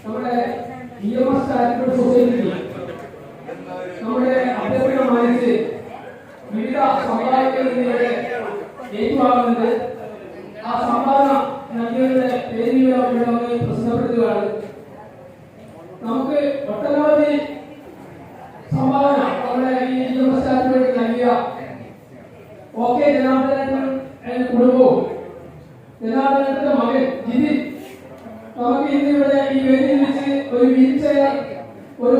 നമ്മുടെ EMS charitable society നമ്മുടെ അഭ്യർത്ഥന മാനിച്ച് വിവിധ സംഭാവനകളിലൂടെ ഏറ്റുവാങ്ങുന്നത് ആ സംഭാവന നൽകിയവരുടെ പേരുകളെ പ്രശ്നപ്പെടുത്തുകയാണ്. നമുക്ക് ഒട്ടനവധി സംഭാവന നമ്മുടെ ഈ EMS ചാരിറ്റബിൾ നൽകിയ OK ജനാർദ്ദനൻ കുടുംബവും ജനാർദ്ദനന്റെ മകൻ ജിതിൻ നമുക്ക് ഇന്നിവിടെ ഈ വേദിയിൽ വെച്ച് ഒരു വീൽചെയർ ഒരു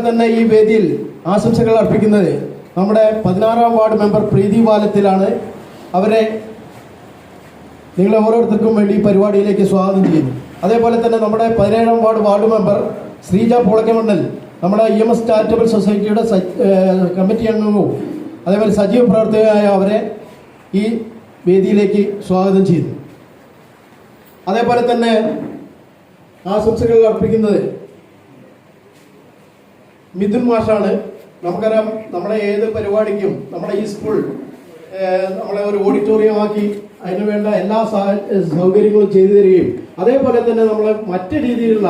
തന്നെ ഈ വേദിയിൽ ആശംസകൾ അർപ്പിക്കുന്നത് നമ്മുടെ 16ാം വാർഡ് മെമ്പർ പ്രീതി വാലത്തിലാണ്. അവരെ നിങ്ങളെ ഓരോരുത്തർക്കും വേണ്ടി പരിപാടിയിലേക്ക് സ്വാഗതം ചെയ്യുന്നു. അതേപോലെ തന്നെ നമ്മുടെ 17ാം വാർഡ് മെമ്പർ ശ്രീജ പുളക്കമണ്ണൽ നമ്മുടെ EMS ചാരിറ്റബിൾ സൊസൈറ്റിയുടെ കമ്മിറ്റി അംഗവും അതേപോലെ സജീവ പ്രവർത്തകയായ അവരെ ഈ വേദിയിലേക്ക് സ്വാഗതം ചെയ്തു. അതേപോലെ തന്നെ ആശംസകൾ അർപ്പിക്കുന്നത് മിഥുൻ മാഷാണ്. നമുക്കറിയാം, നമ്മുടെ ഏത് പരിപാടിക്കും നമ്മുടെ ഈ സ്കൂൾ നമ്മളെ ഒരു ഓഡിറ്റോറിയമാക്കി അതിന് വേണ്ട എല്ലാ സൗകര്യങ്ങളും ചെയ്തു തരികയും അതേപോലെ തന്നെ നമ്മളെ മറ്റു രീതിയിലുള്ള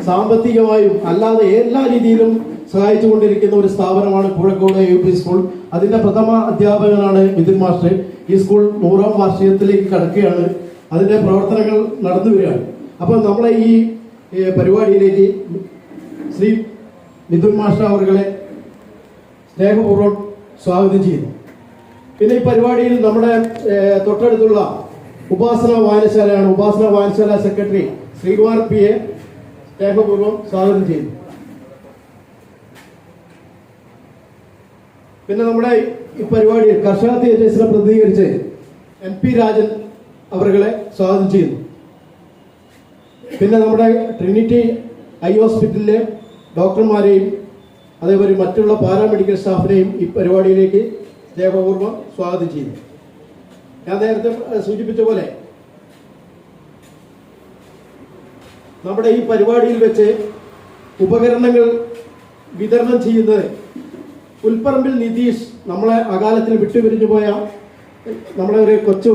സാമ്പത്തികമായും അല്ലാതെ എല്ലാ രീതിയിലും സഹായിച്ചു കൊണ്ടിരിക്കുന്ന ഒരു സ്ഥാപനമാണ് പൂഴക്കോട് UP സ്കൂൾ. അതിന്റെ പ്രഥമ അധ്യാപകനാണ് മിഥുൻ മാസ്റ്റർ. ഈ സ്കൂൾ 100ാം വാർഷികത്തിലേക്ക് കടക്കുകയാണ്. അതിന്റെ പ്രവർത്തനങ്ങൾ നടന്നു വരികയാണ്. അപ്പോൾ നമ്മളെ ഈ പരിപാടിയിലേക്ക് ശ്രീ മിഥുൻ മാസ്റ്റർ അവരെ സ്നേഹപൂർവ്വം സ്വാഗതം ചെയ്യുന്നു. പിന്നെ ഈ പരിപാടിയിൽ നമ്മുടെ തൊട്ടടുത്തുള്ള ഉപാസന വായനശാലയാണ്. ഉപാസന വായനശാല സെക്രട്ടറി ശ്രീകുമാർ PA സ്നേഹപൂർവ്വം സ്വാഗതം ചെയ്യുന്നു. പിന്നെ നമ്മുടെ ഈ പരിപാടിയിൽ കർഷക തേജസ്സിനെ പ്രതിനിധീകരിച്ച് MP രാജൻ അവരെ സ്വാഗതം ചെയ്യുന്നു. പിന്നെ നമ്മുടെ ട്രിനിറ്റി ഐ ഹോസ്പിറ്റലിലെ ഡോക്ടർമാരെയും അതേപോലെ മറ്റുള്ള പാരാമെഡിക്കൽ സ്റ്റാഫിനെയും ഈ പരിപാടിയിലേക്ക് സ്നേഹപൂർവ്വം സ്വാഗതം ചെയ്യുന്നു. ഞാൻ നേരത്തെ സൂചിപ്പിച്ച പോലെ നമ്മുടെ ഈ പരിപാടിയിൽ വെച്ച് ഉപകരണങ്ങൾ വിതരണം ചെയ്യുന്നത് പുൽപ്പറമ്പിൽ നിതീഷ്, നമ്മളെ അകാലത്തിൽ വിട്ടുപിരിഞ്ഞു പോയ നമ്മളെ ഒരു കൊച്ചു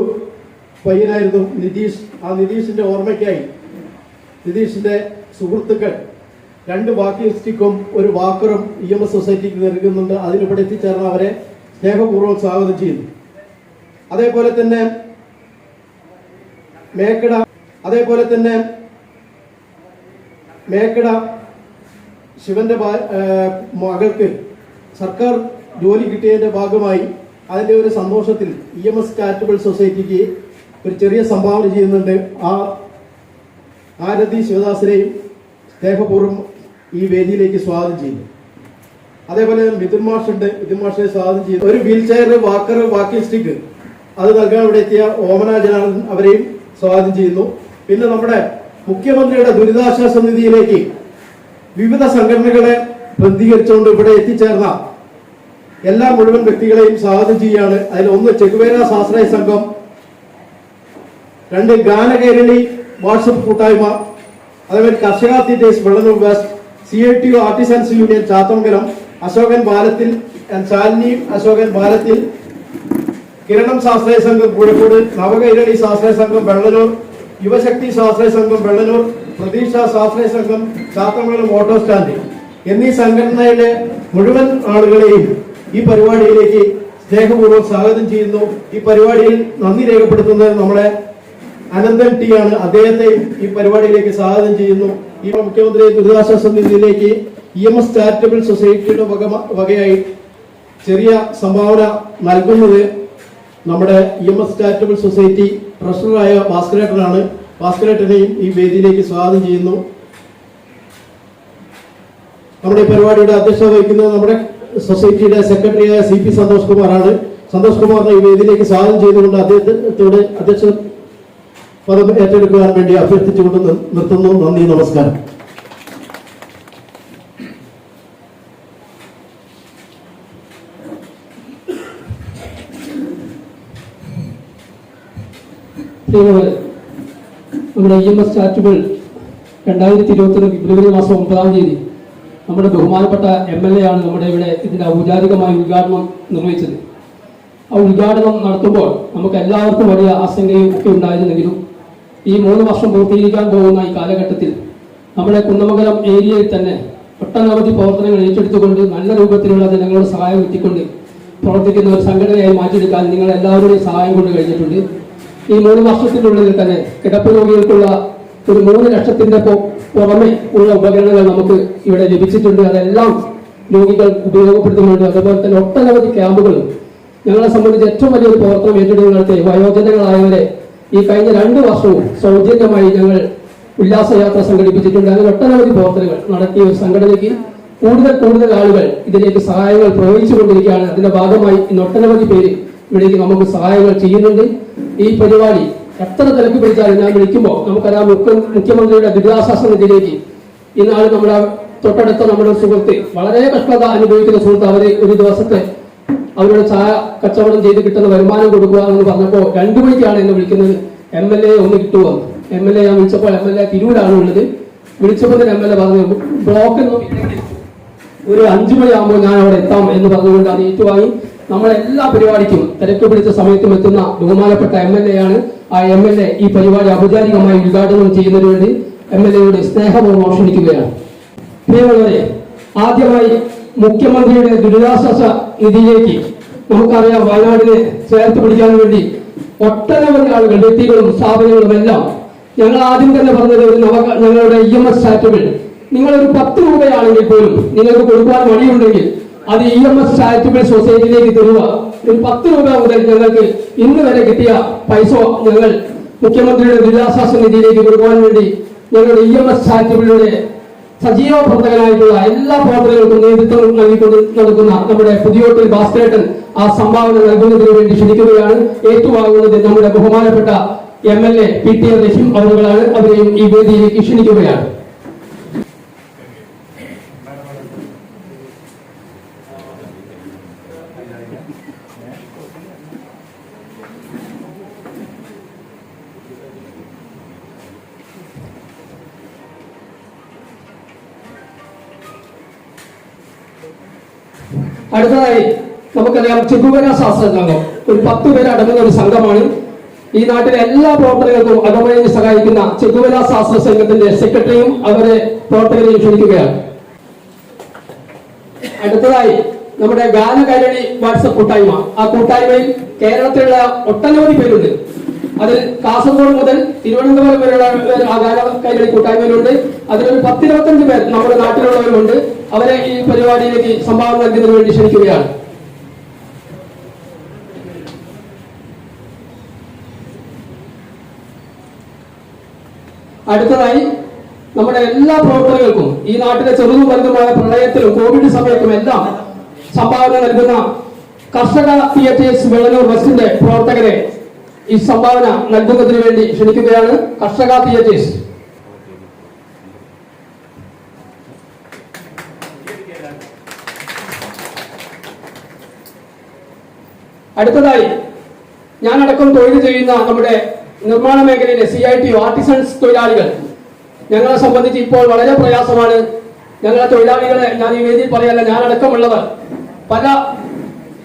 പയ്യനായിരുന്നു നിതീഷ്. ആ നിതീഷിന്റെ ഓർമ്മയ്ക്കായി നിതീഷിന്റെ സുഹൃത്തുക്കൾ 2 വാക്കിംഗ് സ്റ്റിക്കും ഒരു വാക്കറും EMS സൊസൈറ്റിക്ക് നൽകുന്നുണ്ട്. അതിനിവിടെ എത്തിച്ചേർന്ന അവരെ സ്നേഹപൂർവ്വം സ്വാഗതം ചെയ്യുന്നു. അതേപോലെ തന്നെ മേക്കട ശിവന്റെ മകൾക്ക് സർക്കാർ ജോലി കിട്ടിയതിന്റെ ഭാഗമായി അതിന്റെ ഒരു സന്തോഷത്തിൽ EMS ചാരിറ്റബിൾ സൊസൈറ്റിക്ക് ഒരു ചെറിയ സംഭാവന ചെയ്യുന്നുണ്ട്. ആ ആരതി ശിവദാസിനെയും സ്നേഹപൂർവ്വം ഈ വേദിയിലേക്ക് സ്വാഗതം ചെയ്യുന്നു. അതേപോലെ മിഥുൻ മാഷുണ്ട്. മിഥുൻ മാഷിനെ സ്വാഗതം ചെയ്യുന്നു. ഒരു wheel chair, walker, walking stick അത് നൽകാൻ ഇവിടെ എത്തിയ ഓമന ജനാർദ്ദൻ അവരെയും സ്വാഗതം ചെയ്യുന്നു. പിന്നെ നമ്മുടെ മുഖ്യമന്ത്രിയുടെ ദുരിതാശ്വാസ നിധിയിലേക്ക് വിവിധ സംഘടനകളെ പ്രതികരിച്ചുകൊണ്ട് ഇവിടെ എത്തിച്ചേർന്ന എല്ലാ മുഴുവൻ വ്യക്തികളെയും സ്വാഗതം ചെയ്യുകയാണ്. അതിൽ 1 ചെഗുവേര സ്വാശ്രയ സംഘം, 2 ഗാനകേരളി വാട്സപ്പ് കൂട്ടായ്മ, അതേപോലെ കർഷക തീറ്റേഴ്സ് Vellanur west, CITU artisans union Chathamangalam, Ashokan പാലത്തിൽ, ശാലിനി അശോകൻ പാലത്തിൽ, കിരണം സ്വാശ്രയ സംഘം കോഴിക്കോട്, നവകൈരളി സ്വാശ്രയ സംഘം വെള്ളനൂർ, യുവശക്തി സ്വാശ്രയ സംഘം വെള്ളനൂർ, പ്രതീക്ഷ സ്വാശ്രയ സംഘം ചാത്തമംഗലം ഓട്ടോ സ്റ്റാൻഡ് എന്നീ സംഘടനയിലെ മുഴുവൻ ആളുകളെയും ഈ പരിപാടിയിലേക്ക് സ്നേഹപൂർവ്വം സ്വാഗതം ചെയ്യുന്നു. ഈ പരിപാടിയിൽ നന്ദി രേഖപ്പെടുത്തുന്നത് നമ്മുടെ അനന്തൻ ടി ആണ്. അദ്ദേഹത്തെ ഈ പരിപാടിയിലേക്ക് സ്വാഗതം ചെയ്യുന്നു. ഈ മുഖ്യമന്ത്രി ദുരിതാശ്വാസ നിധിയിലേക്ക് EMS ചാരിറ്റബിൾ സൊസൈറ്റിയുടെ വകയായി ചെറിയ സംഭാവന നൽകുന്നത് നമ്മുടെ EMS ചാരിറ്റബിൾ സൊസൈറ്റി ട്രഷററായ ഭാസ്കരേട്ടനാണ്. ഭാസ്കരേട്ടനെയും ഈ വേദിയിലേക്ക് സ്വാഗതം ചെയ്യുന്നു. നമ്മുടെ ഈ പരിപാടിയുടെ അധ്യക്ഷത വഹിക്കുന്നത് നമ്മുടെ സൊസൈറ്റിയുടെ സെക്രട്ടറിയായ CP സന്തോഷ് കുമാറാണ്. സന്തോഷ് കുമാറിനെ ഈ വേദിയിലേക്ക് സ്വാഗതം ചെയ്തുകൊണ്ട് അദ്ദേഹത്തോട് അധ്യക്ഷ പദം ഏറ്റെടുക്കുവാൻ വേണ്ടി അഭ്യർത്ഥിച്ചുകൊണ്ട് നിർത്തുന്നു. നന്ദി, നമസ്കാരം. നമ്മുടെ EMS ചാരിറ്റബിൾ 2021 ഫെബ്രുവരി മാസം 9-ാം തീയതി നമ്മുടെ ബഹുമാനപ്പെട്ട MLA ആണ് നമ്മുടെ ഇവിടെ ഇതിന്റെ ഔപചാരികമായ ഉദ്ഘാടനം നിർവഹിച്ചത്. ആ ഉദ്ഘാടനം നടത്തുമ്പോൾ നമുക്ക് എല്ലാവർക്കും വലിയ ആശങ്കയും ഒക്കെ ഉണ്ടായിരുന്നെങ്കിലും ഈ 3 വർഷം പൂർത്തീകരിക്കാൻ പോകുന്ന ഈ കാലഘട്ടത്തിൽ നമ്മുടെ കുന്നമംഗലം ഏരിയയിൽ തന്നെ ഒട്ടനവധി പ്രവർത്തനങ്ങൾ ഏറ്റെടുത്തുകൊണ്ട് നല്ല രൂപത്തിലുള്ള ജനങ്ങളുടെ സഹായം എത്തിക്കൊണ്ട് പ്രവർത്തിക്കുന്ന ഒരു സംഘടനയായി മാറ്റിയെടുക്കാൻ നിങ്ങൾ എല്ലാവരുടെയും സഹായം കൊണ്ട് കഴിഞ്ഞിട്ടുണ്ട്. ഈ 3 വർഷത്തിനുള്ളിൽ തന്നെ കിടപ്പ് രോഗികൾക്കുള്ള ഒരു 3 ലക്ഷത്തിന്റെ പുറമെ ഉള്ള ഉപകരണങ്ങൾ നമുക്ക് ഇവിടെ ലഭിച്ചിട്ടുണ്ട്. അതെല്ലാം രോഗികൾ ഉപയോഗപ്പെടുത്തുന്നുണ്ട്. അതുപോലെ തന്നെ ഒട്ടനവധി ക്യാമ്പുകളും ഞങ്ങളെ സംബന്ധിച്ച് ഏറ്റവും വലിയൊരു പ്രവർത്തനം ഏറ്റെടുത്ത് നടത്തിയ വയോജനങ്ങളായവരെ ഈ കഴിഞ്ഞ 2 വർഷവും സൗജന്യമായി ഞങ്ങൾ ഉല്ലാസയാത്ര സംഘടിപ്പിച്ചിട്ടുണ്ട്. അങ്ങനെ ഒട്ടനവധി പ്രവർത്തനങ്ങൾ നടത്തിയ ഒരു സംഘടനയ്ക്ക് കൂടുതൽ ആളുകൾ ഇതിലേക്ക് സഹായങ്ങൾ പ്രവഹിച്ചുകൊണ്ടിരിക്കുകയാണ്. അതിന്റെ ഭാഗമായി ഇന്ന് ഒട്ടനവധി പേര് ഇവിടേക്ക് നമുക്ക് സഹായങ്ങൾ ചെയ്യുന്നുണ്ട്. ഈ പരിപാടി എത്ര തിരക്ക് പിടിച്ചാലും ഞാൻ വിളിക്കുമ്പോൾ നമുക്കറിയാം മുഖ്യമന്ത്രിയുടെ ദുരിതാശ്വാസ നിധിയിലേക്ക് ഇന്നാൾ നമ്മുടെ തൊട്ടടുത്ത നമ്മുടെ സുഹൃത്ത് വളരെ കഷ്ടത അനുഭവിക്കുന്ന സുഹൃത്ത് അവര് ഒരു ദിവസത്തെ അവരുടെ ചായ കച്ചവടം ചെയ്ത് കിട്ടുന്ന വരുമാനം കൊടുക്കുക എന്ന് പറഞ്ഞപ്പോൾ 2 മണിക്കാണ് എന്നെ വിളിക്കുന്നത്. MLA ഒന്ന് കിട്ടുമോ? MLA ഞാൻ വിളിച്ചപ്പോൾ MLA തിരൂരാണ് ഉള്ളത്. വിളിച്ചപ്പോൾ MLA പറഞ്ഞു ബ്ലോക്ക് ഒരു 5 മണിയാകുമ്പോൾ ഞാൻ അവിടെ എത്താം എന്ന് പറഞ്ഞുകൊണ്ട് അത് ഏറ്റുവാങ്ങി നമ്മളെല്ലാ പരിപാടിക്കും തിരക്ക് പിടിച്ച സമയത്തും എത്തുന്ന ബഹുമാനപ്പെട്ട MLA ആണ്. ആ MLA ഈ പരിപാടി ഔപചാരികമായി ഉദ്ഘാടനം ചെയ്യുന്നതിന് വേണ്ടി MLA-യോട് സ്നേഹപൂർവ്വം ക്ഷണിക്കുകയാണ്. പ്രിയമുള്ളവരെ, ആദ്യമായി മുഖ്യമന്ത്രിയുടെ ദുരിതാശ്വാസ നിധിയിലേക്ക് നമുക്കറിയാം വയനാടിനെ ചേർത്ത് പിടിക്കാൻ വേണ്ടി ഒട്ടനവധി ആളുകൾ, വ്യക്തികളും സ്ഥാപനങ്ങളും എല്ലാം ഞങ്ങൾ ആദ്യം തന്നെ പറഞ്ഞത് ഞങ്ങളുടെ EMS ചാരിറ്റബിൾ നിങ്ങളൊരു 10 രൂപയാണെങ്കിൽ പോലും നിങ്ങൾക്ക് കൊടുക്കാൻ വഴിയുണ്ടെങ്കിൽ അത് EMS ചാരിറ്റബിൾ സൊസൈറ്റിയിലേക്ക് തരുക. ഒരു 10 രൂപ മുതൽ ഞങ്ങൾക്ക് ഇന്ന് വരെ കിട്ടിയ പൈസ ഞങ്ങൾ മുഖ്യമന്ത്രിയുടെ ദുരിതാശ്വാസ നിധിയിലേക്ക് കൊടുക്കാൻ വേണ്ടി ഞങ്ങളുടെ EMS ചാരിറ്റബിളിയുടെ സജീവ പ്രവർത്തകനായിട്ടുള്ള എല്ലാ പ്രവർത്തകർക്കും നേതൃത്വം നൽകിക്കൊണ്ട് നടക്കുന്ന നമ്മുടെ പുതിയോട്ടിൽ ഭാസ്കരേട്ടൻ ആ സംഭാവന നൽകുന്നതിന് വേണ്ടി ക്ഷണിക്കുകയാണ്. ഏറ്റുവാങ്ങുന്നത് നമ്മുടെ ബഹുമാനപ്പെട്ട MLA PT റഹീം അവരുകളാണ്. അവരെയും ഈ വേദിയിലേക്ക് ക്ഷണിക്കുകയാണ്. അടുത്തതായി നമുക്കറിയാം ചെഗുവേര ശാസ്ത്ര സംഘം ഒരു 10 പേര് അടങ്ങുന്ന ഒരു സംഘമാണ്. ഈ നാട്ടിലെ എല്ലാ പ്രവർത്തനങ്ങൾക്കും അകമഴിഞ്ഞ് സഹായിക്കുന്ന ചെകുവല ശാസ്ത്ര സംഘത്തിന്റെ സെക്രട്ടറിയും അവരെ പ്രവർത്തകരെയും ക്ഷണിക്കുകയാണ്. അടുത്തതായി നമ്മുടെ ഗാനകൈരളി വാട്സപ്പ് കൂട്ടായ്മ. ആ കൂട്ടായ്മയിൽ കേരളത്തിലുള്ള ഒട്ടനവധി പേരുണ്ട്. അതിൽ കാസർഗോഡ് മുതൽ തിരുവനന്തപുരം വരെയുള്ള ആ ഗാനകൈരളി കൂട്ടായ്മയിലുണ്ട്. അതിലൊരു 10-25 പേർ നമ്മുടെ നാട്ടിലുള്ളവരുണ്ട്. അവരെ ഈ പരിപാടിയിലേക്ക് സംഭാവന നൽകുന്നതിന് വേണ്ടി ക്ഷണിക്കുകയാണ്. അടുത്തതായി നമ്മുടെ എല്ലാ പ്രവർത്തനങ്ങൾക്കും ഈ നാട്ടിലെ ചെറുതും വലുതുമായ പ്രളയത്തിലും കോവിഡ് സമയത്തും എല്ലാം സംഭാവന നൽകുന്ന കർഷക തിയേറ്റേഴ്സ് വെള്ളനൂർ വെസ്റ്റിന്റെ പ്രവർത്തകരെ ഈ സംഭാവന നൽകുന്നതിന് വേണ്ടി ക്ഷണിക്കുകയാണ്. കർഷക തിയേറ്റേഴ്സ്. അടുത്തതായി ഞാനടക്കം തൊഴിൽ ചെയ്യുന്ന നമ്മുടെ നിർമ്മാണ മേഖലയിലെ CIT ആർട്ടിസൺസ് തൊഴിലാളികൾ, ഞങ്ങളെ സംബന്ധിച്ച് ഇപ്പോൾ വളരെ പ്രയാസമാണ്. ഞങ്ങളെ തൊഴിലാളികളെ ഞാൻ ഈ വേദിയിൽ പറയല്ല, ഞാനടക്കമുള്ളവർ പല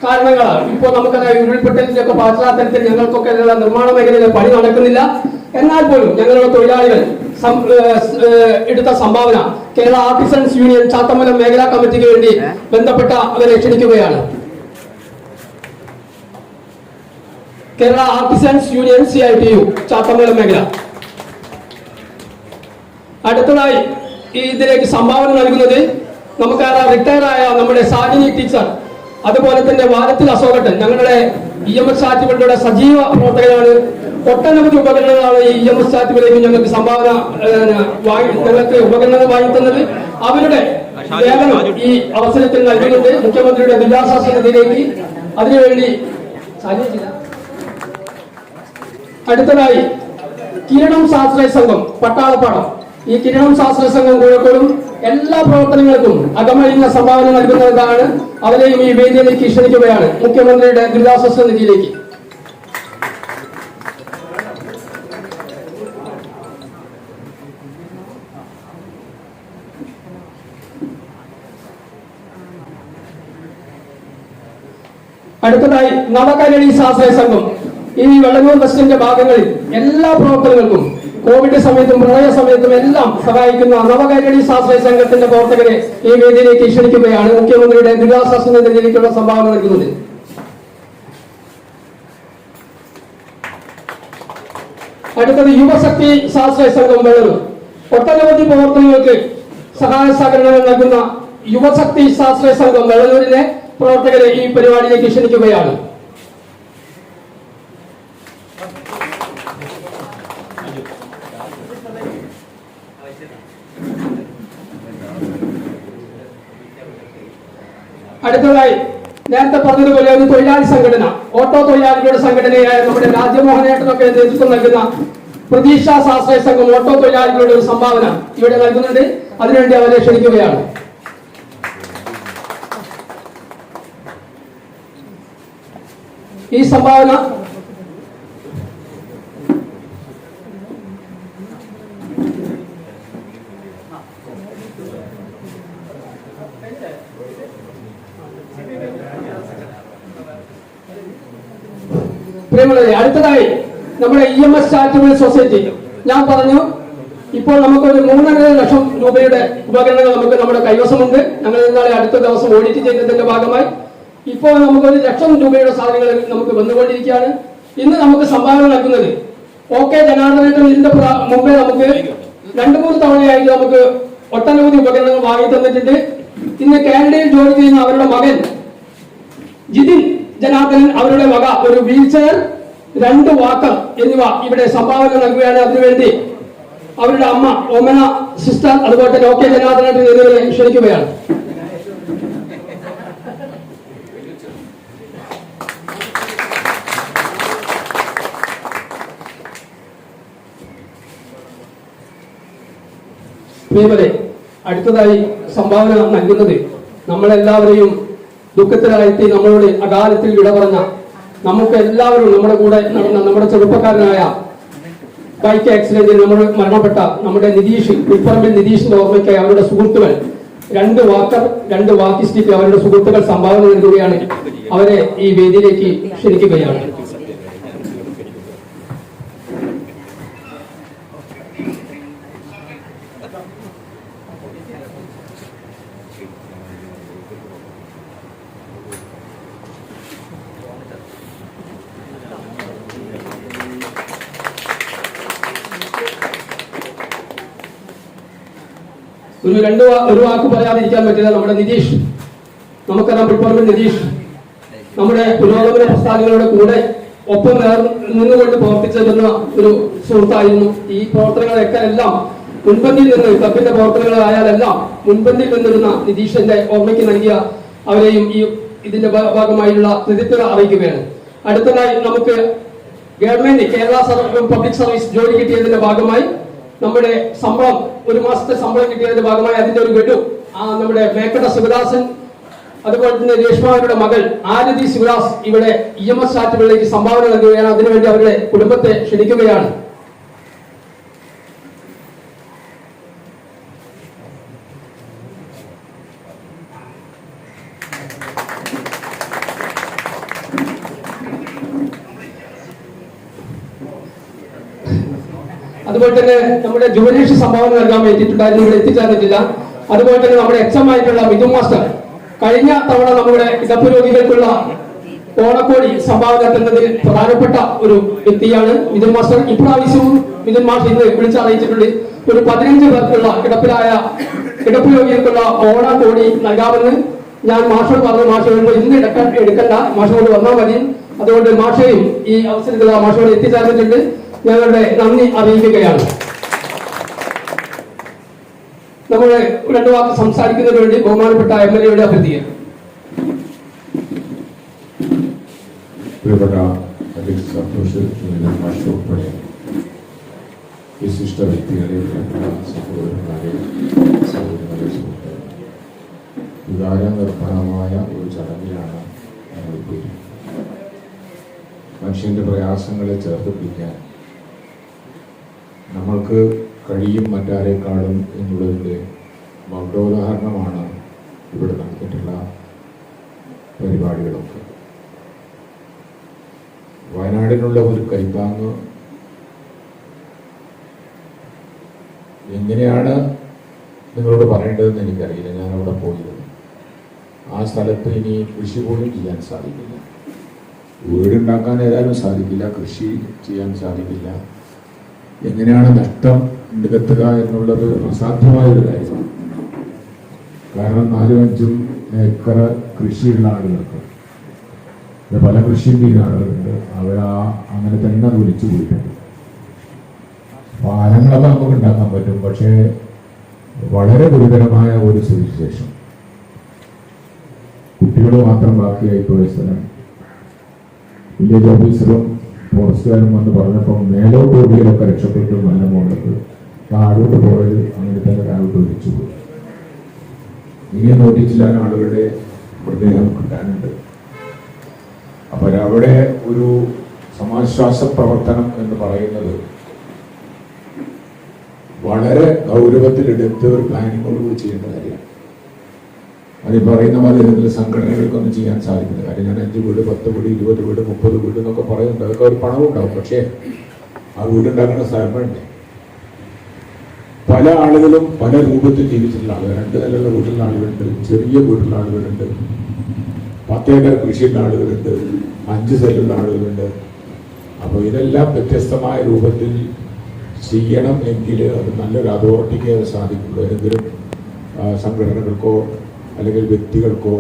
കാരണങ്ങളാണ്. ഇപ്പോൾ നമുക്കറിയാം, ഉരുൾപൊട്ടലിന്റെ ഒക്കെ പശ്ചാത്തലത്തിൽ ഞങ്ങൾക്കൊക്കെ നിർമ്മാണ മേഖലയിലെ പണി നടക്കുന്നില്ല. എന്നാൽ പോലും ഞങ്ങളുടെ തൊഴിലാളികൾ എടുത്ത സംഭാവന കേരള ആർട്ടിസൺസ് യൂണിയൻ ചാത്തമലം മേഖലാ കമ്മിറ്റിക്ക് വേണ്ടി ബന്ധപ്പെട്ട അവരെ ക്ഷണിക്കുകയാണ്. കേരള ആർട്ടിസൺസ് യൂണിയൻ CITU ചാത്തമലം മേഖല. അടുത്തതായി ഈ ഇതിലേക്ക് സംഭാവന നൽകുന്നത് നമുക്കറിയാം, റിട്ടയറായ നമ്മുടെ സാജിനി ടീച്ചർ, അതുപോലെ തന്നെ വാരത്തിൽ അശോകട്ടൻ, ഞങ്ങളുടെ EMS ചാറ്റുകളുടെ സജീവ പ്രവർത്തകരാണ്. ഒട്ടനവധി ഉപകരണങ്ങളാണ് ഈ EMS ചാറ്റുകളിലേക്ക് ഞങ്ങൾക്ക് സംഭാവന ഞങ്ങൾക്ക് ഉപകരണങ്ങൾ വാങ്ങിത്തന്നത്. അവരുടെ വേതനം ഈ അവസരത്തിൽ നൽകുന്നുണ്ട് മുഖ്യമന്ത്രിയുടെ ദുരിതാശ്വാസ നിധിയിലേക്ക്. അതിനുവേണ്ടി അടുത്തതായി കിരണം ശാസ്ത്രീയ സംഘം പട്ടാളപ്പാടം. ഈ കിരണം ശാസ്ത്രീയ സംഘം കോഴിക്കോടും എല്ലാ പ്രവർത്തനങ്ങൾക്കും അകമഴിഞ്ഞ സംഭാവന നൽകുന്നതാണ്. അവരെയും ഈ വേദിയിലേക്ക് ക്ഷണിക്കുകയാണ് മുഖ്യമന്ത്രിയുടെ ദുരിതാശ്വാസ നിധിയിലേക്ക്. അടുത്തതായി നവകൈരളി ശാസ്ത്രീയ സംഘം. ഈ വെള്ളനൂർ വെസ്റ്റിന്റെ ഭാഗങ്ങളിൽ എല്ലാ പ്രവർത്തനങ്ങൾക്കും കോവിഡ് സമയത്തും പ്രളയ സമയത്തും എല്ലാം സഹായിക്കുന്ന നവകൈരളി ശാസ്ത്രീയ സംഘത്തിന്റെ പ്രവർത്തകരെ ഈ വേദിയിലേക്ക് ക്ഷണിക്കുകയാണ് മുഖ്യമന്ത്രിയുടെ ദുരിതാശ്വാസ നിധിയിലേക്കുള്ള സംഭാവന നൽകുന്നത്. അടുത്തത് യുവശക്തി ശാസ്ത്രീയ സംഘം വെള്ളനൂർ. ഒട്ടനവധി പ്രവർത്തനങ്ങൾക്ക് സഹായ സഹകരണങ്ങൾ നൽകുന്ന യുവശക്തി ശാസ്ത്രീയ സംഘം വെള്ളനൂരിലെ പ്രവർത്തകരെ ഈ പരിപാടിയിലേക്ക് ക്ഷണിക്കുകയാണ്. അടുത്തതായി നേരത്തെ പറഞ്ഞതുപോലെ ഒരു തൊഴിലാളി സംഘടന, ഓട്ടോ തൊഴിലാളികളുടെ സംഘടനയായ നമ്മുടെ രാജ്യമോഹനേട്ടനൊക്കെ നേതൃത്വം നൽകുന്ന പ്രതീക്ഷ ശാസ്ത്രീയ സംഘം ഓട്ടോ തൊഴിലാളികളുടെ ഒരു സംഭാവന ഇവിടെ നൽകുന്നുണ്ട്. അതിനുവേണ്ടി അവരെ ക്ഷണിക്കുകയാണ്. ഈ സംഭാവന അടുത്തതായി നമ്മുടെ EMS ചാരിറ്റബിൾ സൊസൈറ്റി. ഞാൻ പറഞ്ഞു, ഇപ്പോൾ നമുക്കൊരു 3.5 ലക്ഷം രൂപയുടെ ഉപകരണങ്ങൾ നമുക്ക് നമ്മുടെ കൈവശമുണ്ട്. ഞങ്ങൾ ഇന്നാളെ അടുത്ത ദിവസം ഓഡിറ്റ് ചെയ്തതിന്റെ ഭാഗമായി ഇപ്പോൾ നമുക്കൊരു 1 ലക്ഷം രൂപയുടെ സാധനങ്ങൾ നമുക്ക് വന്നുകൊണ്ടിരിക്കുകയാണ്. ഇന്ന് നമുക്ക് സംഭാവന നൽകുന്നത് OK ജനാർദ്ദനേട്ടൻ ഇതിന്റെ മുമ്പേ നമുക്ക് 2-3 തവണയായിട്ട് നമുക്ക് ഒട്ടനവധി ഉപകരണങ്ങൾ വാങ്ങി തന്നിട്ടുണ്ട്. ഇന്ന് കാനഡയിൽ ജോലി ചെയ്യുന്ന അവരുടെ മകൻ ജിതിൻ ജനാർദ്ദനൻ അവരുടെ വക ഒരു വീൽ ചെയർ, 2 വാക്കർ എന്നിവ ഇവിടെ സംഭാവന നൽകുകയാണ്. അതിനുവേണ്ടി അവരുടെ അമ്മ ഓമന സിസ്റ്റർ, അതുപോലെ തന്നെ OK ജനാർദ്ദനേട്ടൻ എന്നിവരെ ക്ഷണിക്കുകയാണ്. പ്രിയരെ, അടുത്തതായി സംഭാവന നൽകുന്നത് നമ്മളെല്ലാവരെയും ദുഃഖത്തിലായെത്തി നമ്മളോട് അകാലത്തിൽ വിട പറഞ്ഞ, നമുക്ക് എല്ലാവരും നമ്മുടെ കൂടെ നടന്ന നമ്മുടെ ചെറുപ്പക്കാരനായ ബൈക്ക് ആക്സിഡന്റിൽ നമ്മൾ മരണപ്പെട്ട നമ്മുടെ നിതീഷ്, ഉൾപ്പറമ്പിൽ നിതീഷിന്റെ ഓർമ്മയ്ക്കായി അവരുടെ സുഹൃത്തുക്കൾ 2 വാക്കർ, 2 വാക്കി സ്റ്റിക്ക് അവരുടെ സുഹൃത്തുക്കൾ സംഭാവന നൽകുകയാണ്. അവരെ ഈ വേദിയിലേക്ക് ക്ഷണിക്കുകയാണ്. ഒരു വാക്ക് പറയാതിരിക്കാൻ പറ്റില്ല. നമ്മുടെ നിതീഷ്, നമുക്കറിയാം പുൽപ്പറമ്പിൽ നിതീഷ് നമ്മുടെ പുരോഗമന പ്രസ്ഥാനങ്ങളുടെ കൂടെ ഒപ്പം നിന്നുകൊണ്ട് പ്രവർത്തിച്ചിരുന്ന ഒരു സുഹൃത്തായിരുന്നു. ഈ പ്രവർത്തനങ്ങളൊക്കെ എല്ലാം മുൻപന്തിയിൽ നിന്ന്, ക്ലബിന്റെ പ്രവർത്തനങ്ങളായാലെല്ലാം മുൻപന്തിയിൽ നിന്നിരുന്ന നിതീഷിന്റെ ഓർമ്മയ്ക്ക് നൽകിയ അവരെയും ഈ ഇതിന്റെ ഭാഗമായുള്ള കൃതജ്ഞത അറിയിക്കുകയാണ്. അടുത്തതായി നമുക്ക് ഗവൺമെന്റ് കേരള പബ്ലിക് സർവീസ് ജോലി കിട്ടിയതിന്റെ ഭാഗമായി നമ്മുടെ ശമ്പളം, ഒരു മാസത്തെ ശമ്പളം കിട്ടിയതിന്റെ ഭാഗമായി അതിന്റെ ഒരു ഗഡു നമ്മുടെ മേക്കട ശിവദാസൻ, അതുപോലെ തന്നെ രേഷ്മാവരുടെ മകൾ ആരതി ശിവദാസ് ഇവിടെ EMS ചാരിറ്റബിളിലേക്ക് സംഭാവന നൽകുകയാണ്. അതിനുവേണ്ടി അവരുടെ കുടുംബത്തെ ക്ഷണിക്കുകയാണ്. അതുപോലെ തന്നെ നമ്മുടെ ജുവനേഷ് സംഭാവന നൽകാൻ വേണ്ടിയിട്ടുണ്ടായിരുന്നു, ഇവിടെ എത്തിച്ചേർന്നിട്ടില്ല. അതുപോലെ തന്നെ നമ്മുടെ HM ആയിട്ടുള്ള മിഥുൻ മാസ്റ്റർ കഴിഞ്ഞ തവണ നമ്മുടെ കിടപ്പ് രോഗികൾക്കുള്ള ഓണക്കോടി സംഭാവന എത്തുന്നതിൽ പ്രധാനപ്പെട്ട ഒരു വ്യക്തിയാണ് മിഥുൻ മാസ്റ്റർ. ഇപ്രാവശ്യവും മിഥുൻ മാസ്റ്റർ ഇന്ന് വിളിച്ചറിയിച്ചിട്ടുണ്ട്. ഒരു 15 പേർക്കുള്ള കിടപ്പ് രോഗികൾക്കുള്ള ഓണക്കോടി നൽകാമെന്ന് ഞാൻ മാഷോട് പറഞ്ഞു. മാഷ ഇന്ന് എടുക്കണ്ട, മാഷോട് വന്നാൽ മതി. അതുകൊണ്ട് മാഷയും ഈ അവസരത്തിൽ മാഷോട് എത്തിച്ചേർന്നിട്ടുണ്ട്. ഞങ്ങളുടെ നന്ദി അറിയിക്കുകയാണ്. നമ്മുടെ 2 വാക്ക് സംസാരിക്കുന്നതിന് വേണ്ടി ബഹുമാനപ്പെട്ട MLA അഭ്യർത്ഥിക്കുന്നു. പ്രിയപ്പെട്ട വിശിഷ്ട വ്യക്തികളെ, സഹോദരന്മാരെ, വികാരനിർഭരമായ ഒരു ചടങ്ങിലാണ് ഞങ്ങളിപ്പോൾ. മനുഷ്യന്റെ പ്രയാസങ്ങളെ ചേർത്ത് പിടിക്കാൻ നമ്മൾക്ക് കഴിയും മറ്റാരേക്കാളും എന്നുള്ളതിൻ്റെ മൗഢോദാഹരണമാണ് ഇവിടെ നടത്തിയിട്ടുള്ള പരിപാടികളൊക്കെ. വയനാടിനുള്ള ഒരു കൈത്താങ്ങ് എങ്ങനെയാണ് നിങ്ങളോട് പറയേണ്ടതെന്ന് എനിക്കറിയില്ല. ഞാൻ അവിടെ പോയിരുന്നു. ആ സ്ഥലത്ത് ഇനി കൃഷി പോലും ചെയ്യാൻ സാധിക്കില്ല. വീടുണ്ടാക്കാൻ ഏതായാലും സാധിക്കില്ല, കൃഷി ചെയ്യാൻ സാധിക്കില്ല. എങ്ങനെയാണ് നഷ്ടം നികത്തുക എന്നുള്ളത് അസാധ്യമായ ഒരു കാര്യമാണ്. കാരണം 4-5 ഏക്കർ കൃഷിയുള്ള ആളുകൾക്ക്, പല കൃഷിയും ചെയ്യുന്ന ആളുകളുണ്ട്, അങ്ങനെ തന്നെ അത് വിളിച്ചു പോയിട്ടുണ്ട്. പാലങ്ങളൊക്കെ നമുക്ക് ഉണ്ടാക്കാൻ പറ്റും, പക്ഷേ വളരെ ഗുരുതരമായ ഒരു സുവിശേഷം. കുട്ടികൾ മാത്രം ബാക്കിയായി പോയ സ്ഥലം വില്ലേജ് ഓഫീസറും ഫോറസ്റ്റുകാരും വന്ന് പറഞ്ഞപ്പോൾ മേലോട്ട് ഓടിയതൊക്കെ രക്ഷപ്പെട്ടു. നല്ല മോണ്ടത് താഴോട്ട് പോയത് അങ്ങനെ തന്നെ താഴോട്ട് ഒഴിച്ചു പോയി. ഇനി നോട്ടിച്ചില്ല ആളുകളുടെ മൃതദേഹം കിട്ടാനുണ്ട്. അപ്പൊ അവിടെ ഒരു സമാശ്വാസ പ്രവർത്തനം എന്ന് പറയുന്നത് വളരെ ഗൗരവത്തിലെടുത്ത് ഒരു പ്ലാനിങ്ങോടുകൂടി ചെയ്യേണ്ട കാര്യമാണ്. അത് പറയുന്ന പോലെ ഏതെങ്കിലും സംഘടനകൾക്കൊന്നും ചെയ്യാൻ സാധിക്കുന്ന കാര്യം. ഞാൻ 5 വീട്, 10 വീട്, 20 വീട്, 30 വീട് എന്നൊക്കെ പറയുന്നുണ്ട്. അതൊക്കെ ഒരു പണവും ഉണ്ടാവും. പക്ഷേ ആ വീടുണ്ടാക്കുന്ന സ്ഥലം വേണ്ടേ? പല ആളുകളും പല രൂപത്തിൽ ജീവിച്ചിട്ടുള്ള ആളുകൾ. 2 നിലയുള്ള വീട്ടിലുള്ള ആളുകളുണ്ട്, ചെറിയ വീട്ടിലുള്ള ആളുകളുണ്ട്, 10 ഏക്കർ കൃഷിയുള്ള ആളുകളുണ്ട്, 5 സെല്ലുള്ള ആളുകളുണ്ട്. അപ്പോൾ ഇതെല്ലാം വ്യത്യസ്തമായ രൂപത്തിൽ ചെയ്യണം എങ്കിൽ അത് നല്ലൊരു അതോറിറ്റിക്ക് അത് സാധിക്കുള്ളൂ. ഏതെങ്കിലും സംഘടനകൾക്കോ അല്ലെങ്കിൽ വ്യക്തികൾക്കോ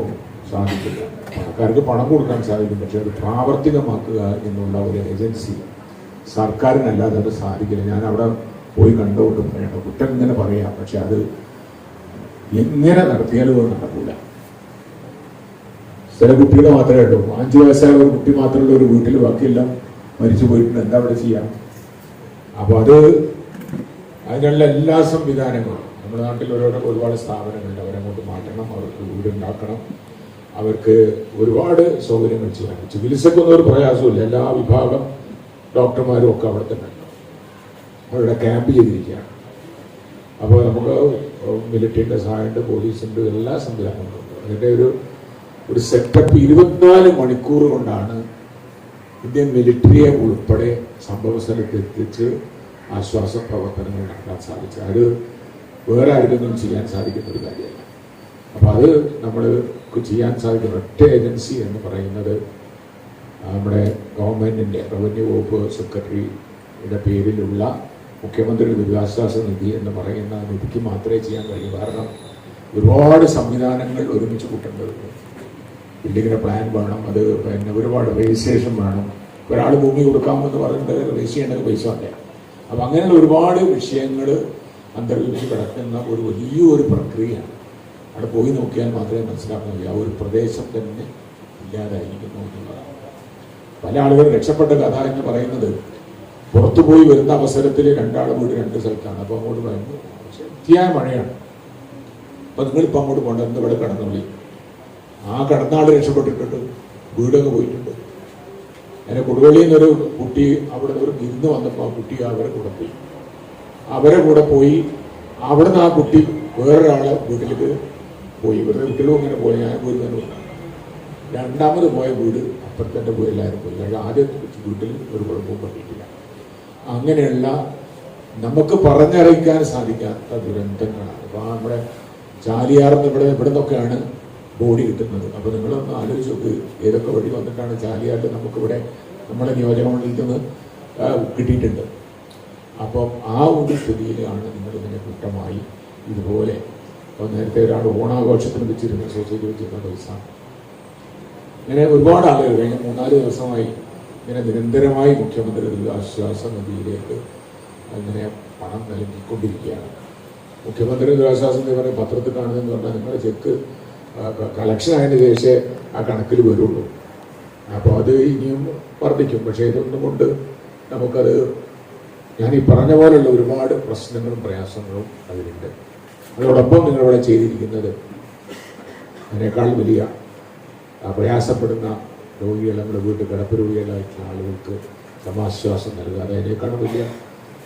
സാധിക്കില്ല. പണക്കാർക്ക് പണം കൊടുക്കാൻ സാധിക്കും, പക്ഷെ അത് പ്രാവർത്തികമാക്കുക എന്നുള്ള ഒരു ഏജൻസി സർക്കാരിനല്ലാതെ അത് സാധിക്കില്ല. ഞാൻ അവിടെ പോയി കണ്ടുകൊണ്ട് പറയണം, കുറ്റം ഇങ്ങനെ പറയാം, പക്ഷെ അത് എങ്ങനെ നടത്തിയാലും അത് നടക്കില്ല. ചില കുട്ടികൾ മാത്രമേ ഉള്ളൂ. 5 വയസ്സായ ഒരു കുട്ടി മാത്രമുള്ള ഒരു വീട്ടിൽ ബാക്കിയെല്ലാം മരിച്ചു പോയിട്ടുണ്ട്. എന്താ അവിടെ ചെയ്യാം? അപ്പോൾ അതിനുള്ള എല്ലാ സംവിധാനങ്ങളും നമ്മുടെ നാട്ടിൽ ഒരുപാട് സ്ഥാപനങ്ങളുണ്ട്. അവരങ്ങോട്ട് മാറ്റണം, അവർക്ക് വീടുണ്ടാക്കണം, അവർക്ക് ഒരുപാട് സൗകര്യങ്ങൾ ചെയ്യാൻ. ചികിത്സക്കൊന്നും ഒരു പ്രയാസമില്ല. എല്ലാ വിഭാഗം ഡോക്ടർമാരും ഒക്കെ അവിടെ തന്നെ ഉണ്ട്. അവരുടെ ക്യാമ്പ് ചെയ്തിരിക്കുകയാണ്. അപ്പോൾ നമുക്ക് മിലിറ്ററിൻ്റെ സഹായമുണ്ട്, പോലീസുണ്ട്, എല്ലാ സംവിധാനങ്ങളുണ്ട്. അതിൻ്റെ ഒരു സെറ്റപ്പ് 24 മണിക്കൂർ കൊണ്ടാണ് ഇന്ത്യൻ മിലിറ്ററിയെ ഉൾപ്പെടെ സംഭവ സ്ഥലത്ത് എത്തിച്ച് ആശ്വാസ പ്രവർത്തനങ്ങൾ നടത്താൻ സാധിച്ചത്. അത് വേറെ ആർക്കൊന്നും ചെയ്യാൻ സാധിക്കുന്ന ഒരു കാര്യമല്ല. അപ്പോൾ അത് നമ്മൾക്ക് ചെയ്യാൻ സാധിക്കുന്ന ഒറ്റ ഏജൻസി എന്ന് പറയുന്നത് നമ്മുടെ ഗവൺമെൻറ്റിൻ്റെ റവന്യൂ വകുപ്പ് സെക്രട്ടറിയുടെ പേരിലുള്ള മുഖ്യമന്ത്രിയുടെ ദുരിതാശ്വാസ നിധി എന്ന് പറയുന്ന നിധിക്ക് മാത്രമേ ചെയ്യാൻ കഴിയൂ. കാരണം ഒരുപാട് സംവിധാനങ്ങൾ ഒരുമിച്ച് കൂട്ടേണ്ടതുണ്ട്. ബിൽഡിങ്ങിൻ്റെ പ്ലാൻ വേണം, അത് പിന്നെ ഒരുപാട് രജിസ്ട്രേഷൻ വേണം. ഒരാൾ ഭൂമി കൊടുക്കാമെന്ന് പറഞ്ഞിട്ട് രജിസ്റ്റർ ചെയ്യേണ്ടത് പൈസ അല്ല. അപ്പം അങ്ങനെയുള്ള ഒരുപാട് വിഷയങ്ങൾ അന്തർഗമിച്ച് കിടക്കുന്ന ഒരു വലിയൊരു പ്രക്രിയയാണ്. അവിടെ പോയി നോക്കിയാൽ മാത്രമേ മനസ്സിലാക്കാൻ കഴിയൂ. ആ ഒരു പ്രദേശം തന്നെ ഇല്ലാതായിരിക്കുന്നു എന്നുള്ളതാണ്. പല ആളുകളും രക്ഷപ്പെട്ട കഥ എന്ന് പറയുന്നത് പുറത്തു പോയി വരുന്ന അവസരത്തിൽ രണ്ടാൾ വീട് രണ്ട് സ്ഥലത്താണ്. അപ്പോൾ അങ്ങോട്ട് പറയുന്നത് ശക്തിയായ മഴയാണ്, അപ്പോൾ നിങ്ങളിപ്പോൾ അങ്ങോട്ട് പോകേണ്ട എന്ന് ഇവിടെ കടന്നുള്ളി. ആ കടന്നാൾ രക്ഷപ്പെട്ടിട്ടുണ്ട്, വീടൊക്കെ പോയിട്ടുണ്ട്. അങ്ങനെ കൊടുവള്ളിയിൽ നിന്നൊരു കുട്ടി അവിടെ ഒരു വിരുന്ന് വന്നപ്പോൾ ആ കുട്ടി അവരെ കൂടെ പോയി. അവരെ കൂടെ പോയി അവിടുന്ന് ആ കുട്ടി വേറൊരാളെ വീട്ടിലേക്ക് പോയി. ഇവരുടെ കുട്ടികളും ഇങ്ങനെ പോയി. ഞാൻ വീട് തന്നെ പോയി. രണ്ടാമത് പോയ വീട് അപ്പുറത്തെ പോയി, എല്ലാവരും പോയി. കാരണം ആദ്യം വീട്ടിൽ ഒരു കുഴപ്പവും പറ്റിയിട്ടില്ല. അങ്ങനെയുള്ള നമുക്ക് പറഞ്ഞറിയിക്കാൻ സാധിക്കാത്ത ദുരന്തങ്ങളാണ്. അപ്പോൾ നമ്മുടെ ചാലിയാറിന്ന് ഇവിടെ നിന്നൊക്കെയാണ് ബോഡി കിട്ടുന്നത്. അപ്പോൾ നിങ്ങളൊന്ന് ആലോചിച്ച് നോക്ക്, ഏതൊക്കെ വഴി വന്നിട്ടാണ് ചാലിയാറിൽ നമുക്കിവിടെ നമ്മുടെ നിയോജകമണ്ഡലത്തിൽ നിന്ന് കിട്ടിയിട്ടുണ്ട്. അപ്പം ആ ഒരു സ്ഥിതിയിലാണ് നിങ്ങളിതിനെ കൂട്ടമായി ഇതുപോലെ. അപ്പോൾ നേരത്തെ ഒരാൾ ഓണാഘോഷത്തിന് വെച്ചിരുന്ന സൊസൈറ്റി വെച്ചിരുന്ന പൈസ, ഇങ്ങനെ ഒരുപാട് ആളുകൾ കഴിഞ്ഞ 3-4 ദിവസമായി ഇങ്ങനെ നിരന്തരമായി മുഖ്യമന്ത്രി ദുരിതാശ്വാസ നിധിയിലേക്ക് അങ്ങനെ പണം നൽകിക്കൊണ്ടിരിക്കുകയാണ്. മുഖ്യമന്ത്രി ദുരിതാശ്വാസ നിധി പറഞ്ഞ പത്രത്തിൽ കാണുന്നതെന്ന് പറഞ്ഞാൽ നിങ്ങളുടെ ചെക്ക് കളക്ഷൻ ആയതിന് ശേഷമേ ആ കണക്കിൽ വരുള്ളൂ. അപ്പോൾ അത് ഇനിയും വർദ്ധിക്കും. പക്ഷേ ഇതൊന്നും കൊണ്ട് നമുക്കത്, ഞാൻ ഈ പറഞ്ഞ പോലെയുള്ള ഒരുപാട് പ്രശ്നങ്ങളും പ്രയാസങ്ങളും അതിലുണ്ട്. അതോടൊപ്പം നിങ്ങളിവിടെ ചെയ്തിരിക്കുന്നത് അതിനേക്കാൾ വലിയ പ്രയാസപ്പെടുന്ന രോഗികൾ, നമ്മുടെ വീട്ടിൽ കിടപ്പ് രോഗികളായിട്ടുള്ള ആളുകൾക്ക് സമാശ്വാസം നൽകുക. അതിനേക്കാളും വലിയ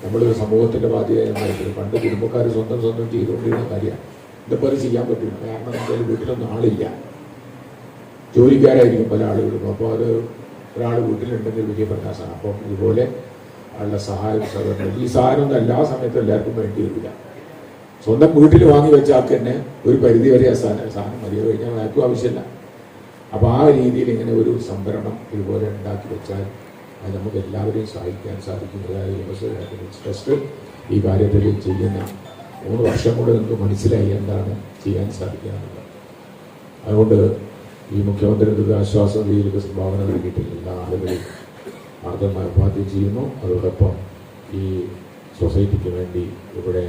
നമ്മളൊരു സമൂഹത്തിൻ്റെ ബാധ്യതയായിട്ട് പണ്ട് കുടുംബക്കാർ സ്വന്തം ചെയ്തുകൊണ്ടിരുന്ന കാര്യമാണ്. ഇതിപ്പോൾ അത് ചെയ്യാൻ പറ്റില്ല. കാരണം നമ്മുടെ വീട്ടിലൊന്നും ആളില്ല, ജോലിക്കാരായിരിക്കും പല ആളുകളും. അപ്പോൾ അത് ഒരാൾ വീട്ടിലുണ്ടെങ്കിൽ വലിയ പ്രയാസമാണ്. അപ്പം ഇതുപോലെ ആളുടെ സഹായം സഹകരണം, ഈ സാധനമൊന്നും എല്ലാ സമയത്തും എല്ലാവർക്കും വേണ്ടി വരില്ല. സ്വന്തം വീട്ടിൽ വാങ്ങി വെച്ച ആൾക്ക് തന്നെ ഒരു പരിധി വരെ ആ സാധനം മതി, കഴിഞ്ഞാൽ ആർക്കും ആവശ്യമില്ല. അപ്പോൾ ആ രീതിയിൽ ഇങ്ങനെ ഒരു സംഭരണം ഇതുപോലെ ഉണ്ടാക്കി വെച്ചാൽ അത് നമുക്ക് എല്ലാവരെയും സഹായിക്കാൻ സാധിക്കും. ട്രസ്റ്റ് ഈ കാര്യത്തിൽ ചെയ്യുന്ന 3 വർഷം കൊണ്ട് നമുക്ക് മനസ്സിലായി എന്താണ് ചെയ്യാൻ സാധിക്കുക എന്നുള്ളത്. അതുകൊണ്ട് ഈ മുഖ്യമന്ത്രി ദുരിതാശ്വാസ നിധിയിലേക്ക് സംഭാവന നൽകിയിട്ടുള്ള എല്ലാ ആളുകളെയും ആർദ്രമായി അഭിവാദ്യം ചെയ്യുന്നു. അതോടൊപ്പം ഈ സൊസൈറ്റിക്ക് വേണ്ടി ഇവിടെ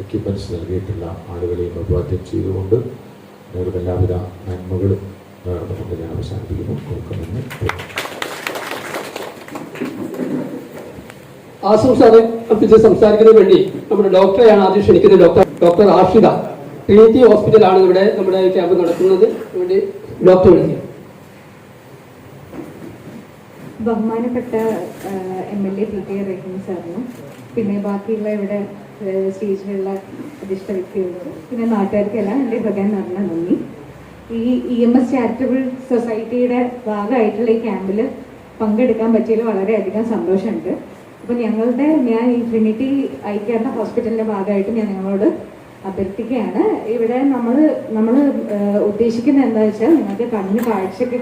എക്യുപ്മെൻറ്റ്സ് നൽകിയിട്ടുള്ള ആളുകളെയും അഭിവാദ്യം ചെയ്തുകൊണ്ട് നിങ്ങൾക്ക് എല്ലാവിധ നന്മകളും നേർന്നുകൊണ്ട് ഞാൻ അവസാനിപ്പിക്കുന്നു. കൊടുക്കുമെന്ന് ആശംസ അർപ്പിച്ച് സംസാരിക്കുന്നതിന് വേണ്ടി നമ്മുടെ ഡോക്ടറെയാണ് ആദ്യം ക്ഷണിക്കുന്നത്. ഡോക്ടർ ആഷിത, ട്രിനിറ്റി ഹോസ്പിറ്റലാണ് ഇവിടെ നമ്മുടെ ക്യാമ്പ് നടത്തുന്നത്. വേണ്ടി ഡോക്ടർ വിളിക്കുക. ബഹുമാനപ്പെട്ട MLA PK റഹീം സാറിനും പിന്നെ ബാക്കിയുള്ള ഇവിടെ സ്റ്റേജിലുള്ള അധിഷ്ഠ വ്യക്തികൾക്കും പിന്നെ നാട്ടുകാർക്കെല്ലാം എൻ്റെ ഹൃദയം നിറഞ്ഞ നന്ദി. ഈ EMS ചാരിറ്റബിൾ സൊസൈറ്റിയുടെ ഭാഗമായിട്ടുള്ള ഈ ക്യാമ്പിൽ പങ്കെടുക്കാൻ പറ്റിയതിൽ വളരെയധികം സന്തോഷമുണ്ട്. അപ്പം ഞാൻ ഈ ട്രിനിറ്റി ഐ കെയറിൻ്റെ ഹോസ്പിറ്റലിൻ്റെ ഭാഗമായിട്ട് ഞാൻ നിങ്ങളോട് അഭ്യർത്ഥിക്കുകയാണ്. ഇവിടെ നമ്മൾ ഉദ്ദേശിക്കുന്നത് എന്താ വെച്ചാൽ, നിങ്ങൾക്ക് കണ്ണിന് കാഴ്ചക്ക്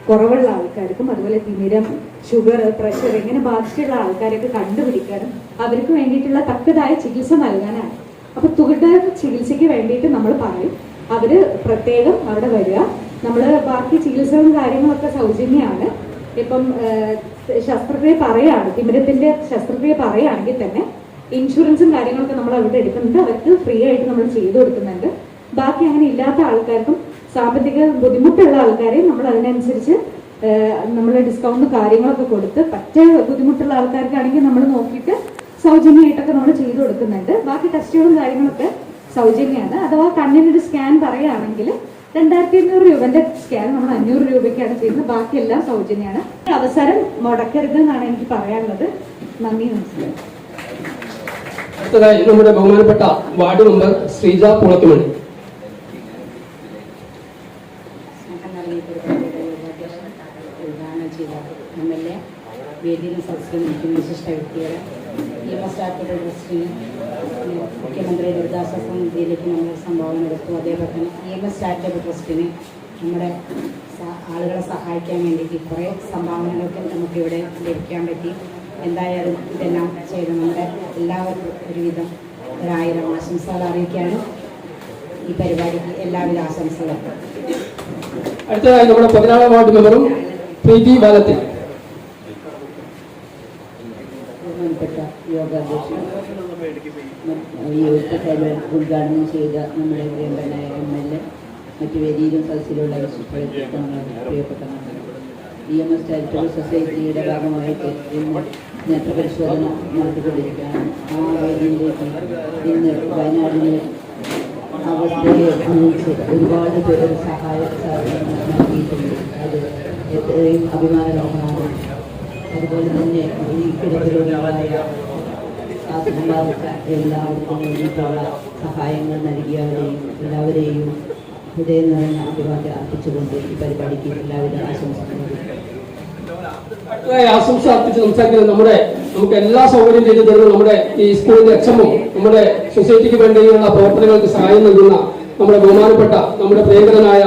കുറവുള്ള ആൾക്കാർക്കും അതുപോലെ തിമിരം, ഷുഗർ, പ്രഷർ ഇങ്ങനെ ബാധിച്ചിട്ടുള്ള ആൾക്കാരൊക്കെ കണ്ടുപിടിക്കാനും അവർക്ക് വേണ്ടിയിട്ടുള്ള തക്കതായ ചികിത്സ നൽകാനാണ്. അപ്പോൾ തുടർ ചികിത്സയ്ക്ക് വേണ്ടിയിട്ട് നമ്മൾ പറയും, അവർ പ്രത്യേകം അവിടെ വരിക. നമ്മൾ ബാക്കി ചികിത്സകളും കാര്യങ്ങളൊക്കെ സൗജന്യമാണ്. ഇപ്പം ശസ്ത്രക്രിയ പറയുകയാണ്, തിമിരത്തിൻ്റെ ശസ്ത്രക്രിയ പറയുകയാണെങ്കിൽ തന്നെ ഇൻഷുറൻസും കാര്യങ്ങളൊക്കെ നമ്മൾ അവിടെ എടുക്കുന്നുണ്ട്. അവർക്ക് ഫ്രീ ആയിട്ട് നമ്മൾ ചെയ്തു കൊടുക്കുന്നുണ്ട്. ബാക്കി അങ്ങനെ ഇല്ലാത്ത ആൾക്കാർക്കും സാമ്പത്തിക ബുദ്ധിമുട്ടുള്ള ആൾക്കാരെയും നമ്മൾ അതിനനുസരിച്ച് നമ്മൾ ഡിസ്കൗണ്ട് കാര്യങ്ങളൊക്കെ കൊടുത്ത്, പറ്റ ബുദ്ധിമുട്ടുള്ള ആൾക്കാർക്കാണെങ്കിൽ നമ്മൾ നോക്കിയിട്ട് സൗജന്യമായിട്ടൊക്കെ നമ്മൾ ചെയ്തു കൊടുക്കുന്നുണ്ട്. ബാക്കി ടെസ്റ്റുകളും കാര്യങ്ങളൊക്കെ സൗജന്യമാണ്. അഥവാ കണ്ണിനൊരു സ്കാൻ പറയുകയാണെങ്കിൽ 2500 രൂപന്റെ സ്കാൻ നമ്മൾ 500 രൂപയ്ക്കാണ് ചെയ്യുന്നത്. ബാക്കിയെല്ലാം സൗജന്യമാണ്. അവസരം മുടക്കരുത് എന്നാണ് എനിക്ക് പറയാനുള്ളത്. നന്ദി, നമസ്കാരം. അടുത്തതായി നമ്മുടെ ബഹുമാനപ്പെട്ട വാർഡ് മെമ്പർ ശ്രീജ പുളത്തുമണി. വേദിയിലും സദസ്സിലും നിൽക്കുന്ന വിശിഷ്ട വ്യക്തികളെ, EMS ചാരിറ്റബിൾ ട്രസ്റ്റിന് മുഖ്യമന്ത്രി ദുരിതാശ്വാസ നിധിയിലേക്ക് നമ്മൾ സംഭാവന കൊടുത്തു. അതേപോലെ തന്നെ EMS ചാരിറ്റബിൾ ട്രസ്റ്റിന് നമ്മുടെ ആളുകളെ സഹായിക്കാൻ വേണ്ടിയിട്ട് കുറേ സംഭാവനകളൊക്കെ നമുക്കിവിടെ ലഭിക്കാൻ പറ്റി. എന്തായാലും ഇതെല്ലാം ചെയ്ത് നമ്മുടെ എല്ലാവർക്കും ഒരുവിധം 1000 ആശംസകൾ അറിയിക്കുകയാണ്. ഈ പരിപാടിക്ക് എല്ലാവിധ ആശംസകളും. അടുത്തതായി നമ്മുടെ 14 വാർഡ് മെമ്പറും പ്രീതി ബാലത്തിൽ. ബഹുമാനപ്പെട്ട യോഗാധ്യക്ഷൻ, ഈ പരിപാടി ഉദ്ഘാടനം ചെയ്ത നമ്മുടെ പ്രിയങ്കരനായ MLA, മറ്റു വേദിയിലും സദസ്സിലുള്ള പ്രിയപ്പെട്ട EMS ചാരിറ്റബിൾ സൊസൈറ്റിയുടെ ഭാഗമായിട്ട് ഇന്ന് നേത്രപരിശോധന നടത്തിക്കൊണ്ടിരിക്കുകയാണ്. ആ വേദിയിലേക്ക് ഇന്ന് വയനാടിന് അവസ്ഥയെ അറിയിച്ച് ഒരുപാട് പേര് സഹായം നൽകിയിട്ടുണ്ട്. അത് എത്രയും അഭിമാനകരമാണ്. അതുപോലെ തന്നെ ഈ കിടപ്പിലുള്ളതായ ശ്വാസം ബാധിച്ച എല്ലാവർക്കും വേണ്ടിയിട്ടുള്ള സഹായങ്ങൾ നൽകിയവരെയും എല്ലാവരെയും ഹൃദയം നിറഞ്ഞ അഭിവാദ്യം അർപ്പിച്ചുകൊണ്ട് ഈ പരിപാടിക്ക് എല്ലാവിധ ആശംസകളും. ആശംസ അർപ്പിച്ച് സംസാരിക്കുന്നത് നമുക്ക് എല്ലാ സൗകര്യം ചെയ്തു തരുന്ന നമ്മുടെ ഈ സ്കൂളിന്റെ എക്സമും നമ്മുടെ സൊസൈറ്റിക്ക് വേണ്ടിയുള്ള പ്രവർത്തനങ്ങൾക്ക് സഹായം നൽകുന്ന നമ്മുടെ ബഹുമാനപ്പെട്ട നമ്മുടെ പ്രിയങ്കരനായ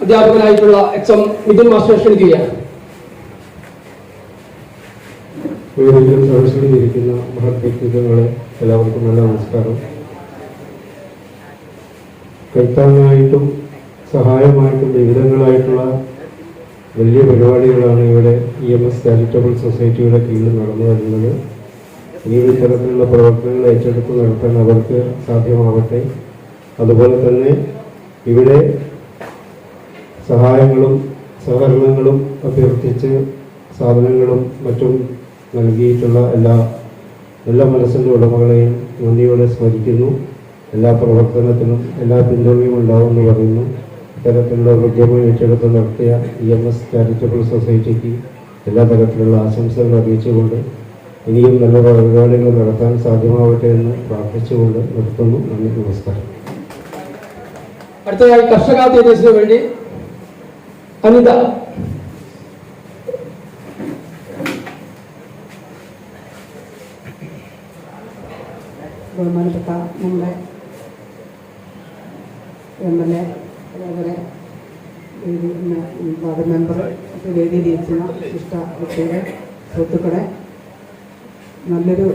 അധ്യാപകനായിട്ടുള്ള എക്സം മിഥുൻ മാസ്റ്റർ ക്ഷണിക്കുകയാണ്. സദസ്സിലിരിക്കുന്ന മഹത് വ്യക്തിത്വങ്ങളെ എല്ലാവർക്കും നല്ല നമസ്കാരം. കൈത്താങ്ങായിട്ടും സഹായമായിട്ടും വിവിധങ്ങളായിട്ടുള്ള വലിയ പരിപാടികളാണ് ഇവിടെ EMS ചാരിറ്റബിൾ സൊസൈറ്റിയുടെ കീഴിൽ നടന്നു വരുന്നത്. ഈ ഇത്തരത്തിലുള്ള പ്രവർത്തനങ്ങൾ ഏറ്റെടുത്ത് നടത്താൻ അവർക്ക് സാധ്യമാവട്ടെ. അതുപോലെ തന്നെ ഇവിടെ സഹായങ്ങളും സഹകരണങ്ങളും അഭ്യർത്ഥിച്ച് സാധനങ്ങളും മറ്റും നൽകിയിട്ടുള്ള എല്ലാ മനസ്സിൻ്റെ ഉടമകളെയും നന്ദിയോടെ സ്മരിക്കുന്നു. എല്ലാ പ്രവർത്തനത്തിനും എല്ലാ പിന്തുണയും ഉണ്ടാവുമെന്ന് പറയുന്നു. ഇത്തരത്തിലുള്ള ഉദ്യമം ഏറ്റെടുത്ത് നടത്തിയ EMS ചാരിറ്റബിൾ സൊസൈറ്റിക്ക് എല്ലാ തരത്തിലുള്ള ആശംസകൾ അറിയിച്ചുകൊണ്ട് ഇനിയും നല്ല പരിപാടികൾ നടത്താൻ സാധ്യമാവട്ടെ എന്ന് പ്രാർത്ഥിച്ചുകൊണ്ട് നിർത്തുന്നു. നന്ദി, നമസ്കാരം. അടുത്തതായി കർഷക തേജസ്സിന് വേണ്ടി അനിത. ബഹുമാനപ്പെട്ട നമ്മുടെ MLA, അതേപോലെ വാർഡ് മെമ്പർ, വേദിയിലിരിക്കുന്ന ഇഷ്ട വ്യക്തികളെ, സുഹൃത്തുക്കളെ, നല്ലൊരു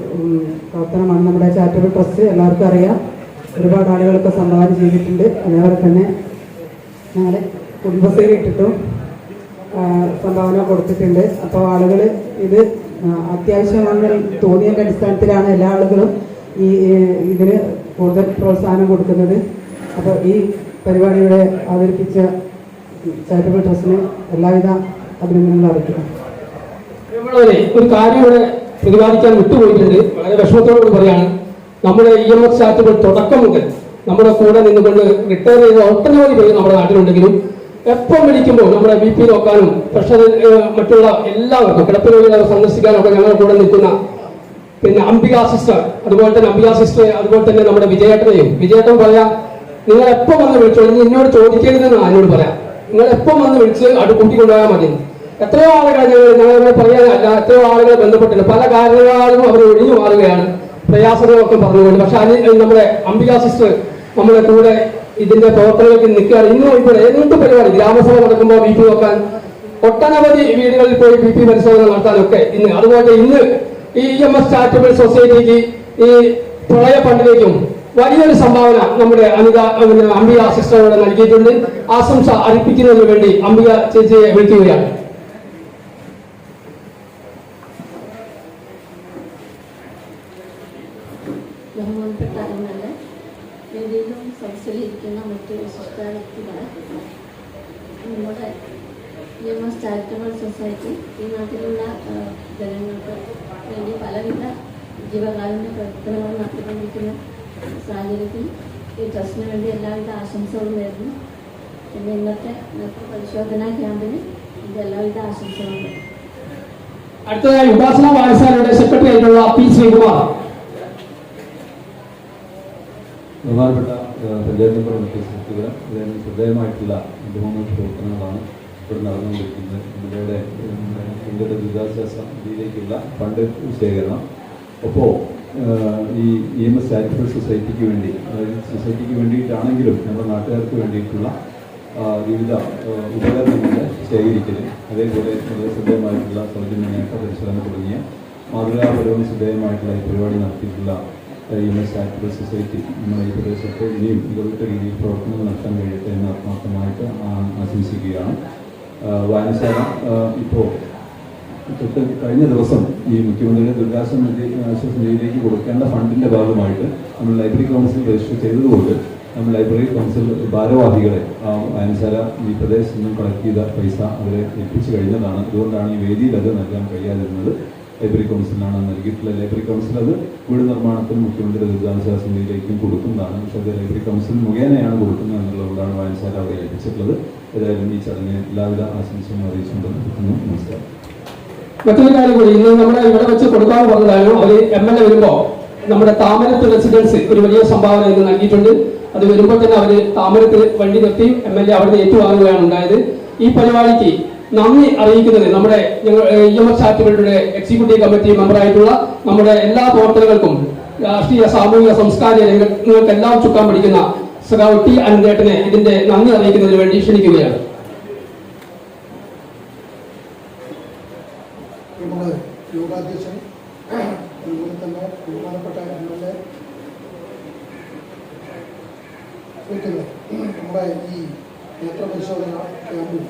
പ്രവർത്തനമാണ് നമ്മുടെ ചാരിറ്റബിൾ ട്രസ്റ്റ്. എല്ലാവർക്കും അറിയാം, ഒരുപാട് ആളുകളൊക്കെ സംഭാവന ചെയ്തിട്ടുണ്ട്. അതേപോലെ തന്നെ ഞങ്ങളുടെ കുടുംബശ്രീ ഇട്ടിട്ടും സംഭാവന കൊടുത്തിട്ടുണ്ട്. അപ്പോൾ ആളുകൾ ഇത് അത്യാവശ്യമാണെന്ന് തോന്നിയതിൻ്റെ അടിസ്ഥാനത്തിലാണ് എല്ലാ ആളുകളും ഇതിന് കൂടുതൽ പ്രോത്സാഹനം കൊടുക്കുന്നത്. അപ്പോൾ ഈ പരിപാടിയുടെ അവതരിപ്പിച്ച ചാരിറ്റബിൾ ട്രസ്റ്റിന് എല്ലാവിധ അഭിനന്ദനങ്ങളും അറിയിക്കുന്നു. ഒരു കാര്യം ഇവിടെ പ്രതിപാദിക്കാൻ വിട്ടുപോയിട്ടുണ്ട്. വളരെ വിഷമത്തോടുകൂടി പറയാണ്, നമ്മുടെ EMS ചാരിറ്റബിൾ തുടക്കം മുതൽ നമ്മുടെ കൂടെ നിന്നുകൊണ്ട് റിട്ടയർ ചെയ്ത ഒട്ടനവധി പേര് നമ്മുടെ നാട്ടിലുണ്ടെങ്കിലും എപ്പം വിളിക്കുമ്പോൾ നമ്മുടെ BP നോക്കാനും പ്രഷർ മറ്റുള്ള എല്ലാവർക്കും കിടപ്പ് രോഗികളെ സന്ദർശിക്കാനും ഒക്കെ ഞങ്ങളുടെ കൂടെ നിൽക്കുന്ന പിന്നെ അംബിക സിസ്റ്റർ, അതുപോലെ തന്നെ നമ്മുടെ വിജയേട്ടൻ പറയാം, നിങ്ങൾ എപ്പം വന്ന് വിളിച്ചോ, ഇനി എന്നോട് ചോദിക്കരുതെന്ന് എന്നോട് പറയാം. നിങ്ങൾ എപ്പം വന്ന് വിളിച്ച് അത് കൂട്ടിക്കൊണ്ടുപോയാൽ മതി. എത്രയോ ആളുകൾ ഞങ്ങൾ പറയാനല്ല, എത്രയോ ആളുകൾ ബന്ധപ്പെട്ടില്ല. പല കാരണങ്ങളും അവർ ഒഴിഞ്ഞു മാറുകയാണ്, പ്രയാസങ്ങളൊക്കെ പറഞ്ഞുകൊണ്ട്. പക്ഷെ നമ്മുടെ അംബിക സിസ്റ്റർ നമ്മുടെ കൂടെ ഇതിന്റെ പ്രവർത്തനങ്ങൾക്ക് നിൽക്കുകയാണ്. ഇന്നും ഇവിടെ എന്ത് പരിപാടി ഗ്രാമസഭ നടക്കുമ്പോൾ BP നോക്കാൻ, ഒട്ടനവധി വീടുകളിൽ പോയി BP പരിശോധന നടത്താനൊക്കെ ഇന്ന്. അതുപോലെ ഇന്ന് ഈ EMS ചാരിറ്റബിൾ സൊസൈറ്റിക്ക് ഈ പ്രളയ ഫണ്ടിലേക്കും വലിയൊരു സംഭാവന നമ്മുടെ അംബിക സിസ്റ്ററോട് നൽകിയിട്ടുണ്ട്. ആശംസ അർപ്പിക്കുന്നതിന് വേണ്ടി അംബിക ചേച്ചിയെ വിളിക്കുകയാണ്. ബഹുമാനപ്പെട്ട MLA, വേദിയിലും സദസ്സിലിരിക്കുന്ന മറ്റ് വിശിഷ്ട വ്യക്തികളെ, നമ്മുടെ EMS ചാരിറ്റബിൾ സൊസൈറ്റി ഈ നാട്ടിലുള്ള ജനങ്ങൾക്ക് വേണ്ടി പലവിധ ജീവകാരുണ്യ പ്രവർത്തനങ്ങൾ നടത്തിക്കൊണ്ടിരിക്കുന്ന സാഹചര്യത്തിൽ ഈ ട്രസ്റ്റിന് വേണ്ടി എല്ലാവിധ ആശംസകളും നേരുന്നു. പിന്നെ ഇന്നത്തെ പരിശോധനാ ക്യാമ്പിന് എൻ്റെ എല്ലാവിധ ആശംസകളും. അടുത്തതായി ഉപാസന പാഠശാലയുടെ സെക്രട്ടറി ആയിട്ടുള്ള P. ശ്രീകുമാർ. ബഹുമാനപ്പെട്ട പഞ്ചായത്ത് പ്രവർത്തകർ, ശ്രദ്ധേയമായിട്ടുള്ള 2-3 പ്രവർത്തനങ്ങളാണ് ഇവിടെ നടന്നുകൊണ്ടിരിക്കുന്നത്. ഇന്ത്യയുടെ ദുരിതാശ്വാസ നിധിയിലേക്കുള്ള ഫണ്ട് ശേഖരണം. അപ്പോൾ ഈ EMS ചാരിറ്റബിൾ സൊസൈറ്റിക്ക് വേണ്ടി, അതായത് സൊസൈറ്റിക്ക് വേണ്ടിയിട്ടാണെങ്കിലും നമ്മുടെ നാട്ടുകാർക്ക് വേണ്ടിയിട്ടുള്ള വിവിധ ഉപകരണങ്ങളുടെ ശേഖരിക്കൽ, അതേപോലെ വളരെ ശ്രദ്ധേയമായിട്ടുള്ള സൗജന്യമായിട്ട് പരിശോധന തുടങ്ങിയ മാതൃകാപരവും ശ്രദ്ധേയമായിട്ടുള്ള ഈ പരിപാടി നടത്തിയിട്ടുള്ള EMS ചാരിറ്റബിൾ സൊസൈറ്റി നമ്മുടെ ഈ പ്രദേശത്ത് ഇനിയും ഇതുപോലത്തെ രീതിയിൽ പ്രവർത്തനങ്ങൾ നടത്താൻ കഴിയട്ടെ എന്ന് ആത്മാർത്ഥമായിട്ട് ആശംസിക്കുകയാണ്. വായനശാല ഇപ്പോൾ കഴിഞ്ഞ ദിവസം ഈ മുഖ്യമന്ത്രിയുടെ ദുരിതാശ്വാസ നിധിയിലേക്ക് കൊടുക്കേണ്ട ഫണ്ടിൻ്റെ ഭാഗമായിട്ട് നമ്മൾ ലൈബ്രറി കൗൺസിൽ രജിസ്റ്റർ ചെയ്തതുകൊണ്ട് നമ്മൾ ലൈബ്രറി കൗൺസിൽ ഭാരവാഹികളെ വായനശാല ഈ പ്രദേശത്ത് നിന്നും കളക്ട് ചെയ്ത പൈസ അവരെ എത്തിച്ചു കഴിഞ്ഞതാണ്. അതുകൊണ്ടാണ് ഈ വേദിയിൽ അത് നൽകാൻ കഴിയാതിരുന്നത്. ലൈബ്രറി കൗൺസിലിനാണ് നൽകിയിട്ടുള്ള. ലൈബ്രറി കൗൺസിൽ അത് വീട് നിർമ്മാണത്തിന് മുഖ്യമന്ത്രിയുടെ ദുരിതാശ്വാസ നിധിയിലേക്കും കൊടുക്കുന്നതാണ്. പക്ഷേ അത് ലൈബ്രറി കൗൺസിൽ മുഖേനയാണ് കൊടുക്കുന്നത് എന്നുള്ളതുകൊണ്ടാണ് വായനശാല അവരെ ഏൽപ്പിച്ചിട്ടുള്ളത്. ഏതായാലും ഈ ചടങ്ങിന് എല്ലാവിധ ആശംസകളും അറിയിച്ചുകൊണ്ട് നിർത്തുന്നു. നമസ്കാരം. മറ്റൊരു കാര്യം കൂടി, ഇന്ന് നമ്മുടെ ഇവിടെ വെച്ച് കൊടുക്കാമെന്ന് പറഞ്ഞതായിരുന്നു. ഒരു MLA വരുമ്പോൾ നമ്മുടെ താമരത്ത് റെസിഡൻസ് ഒരു വലിയ സംഭാവന ഇന്ന് നൽകിയിട്ടുണ്ട്. അത് വരുമ്പോൾ തന്നെ അവർ താമരത്ത് വണ്ടി നിർത്തി MLA അവിടുന്ന് ഏറ്റുവാങ്ങുകയാണ് ഉണ്ടായത്. ഈ പരിപാടിക്ക് നന്ദി അറിയിക്കുന്നത് നമ്മുടെ EMS ചാരിറ്റബിളിന്റെ എക്സിക്യൂട്ടീവ് കമ്മിറ്റി മെമ്പറായിട്ടുള്ള നമ്മുടെ എല്ലാ പ്രവർത്തനങ്ങൾക്കും രാഷ്ട്രീയ, സാമൂഹിക, സാംസ്കാരിക രംഗങ്ങൾക്കെല്ലാം ചുക്കാൻ പിടിക്കുന്ന സഖാവ് T അനന്തേട്ടനെ ഇതിന്റെ നന്ദി അറിയിക്കുന്നതിന് വേണ്ടി ക്ഷണിക്കുകയാണ്. നമ്മുടെ യോഗാധ്യക്ഷൻ, അതുപോലെ തന്നെ ബഹുമാനപ്പെട്ട MLA, നമ്മുടെ ഈ നേത്രപരിശോധന ക്യാമ്പും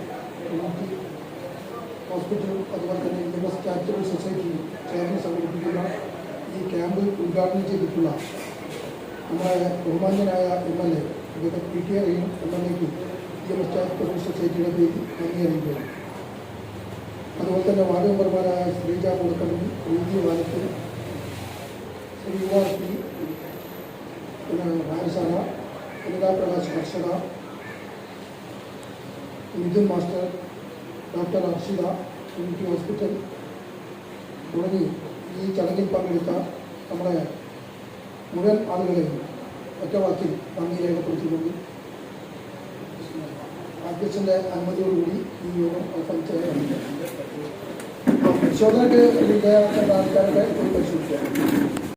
ഹോസ്പിറ്റലും അതുപോലെ തന്നെ EMS ചാരിറ്റബിൾ സൊസൈറ്റി ചേർന്ന് സംഘടിപ്പിക്കുന്ന ഈ ക്യാമ്പ് ഉദ്ഘാടനം ചെയ്തിട്ടുള്ള നമ്മുടെ ബഹുമാന്യനായ MLA അദ്ദേഹത്തെ PTA MLAക്ക് EMS ചാരിറ്റബിൾ സൊസൈറ്റിയുടെ പേരിൽ നന്ദി അറിയിക്കുകയാണ്. അതുപോലെ തന്നെ വാർഡ് മെമ്പർമാരായ ശ്രീജ കൊടുക്കണി, പ്രീതി വാനത്തിൽ, ശ്രീവാസി, പിന്നെ വായനശാല, വനിതാ പ്രകാശ് കർഷക, Mithun master, doctor Arshitha, unity hospital തുടങ്ങി ഈ ചടങ്ങിൽ പങ്കെടുത്ത നമ്മുടെ മുഴുവൻ ആളുകളെയും ഒറ്റവാക്കിൽ നന്ദി രേഖപ്പെടുത്തിക്കൊണ്ട് അധ്യക്ഷൻ്റെ അനുമതിയോടുകൂടി ഈ യോഗം അവസാനിച്ചതായി പരിശോധനയ്ക്ക് വിധേയമാക്കേണ്ട ആൾക്കാരുടെ ഒരു പരിശോധിക്കുക.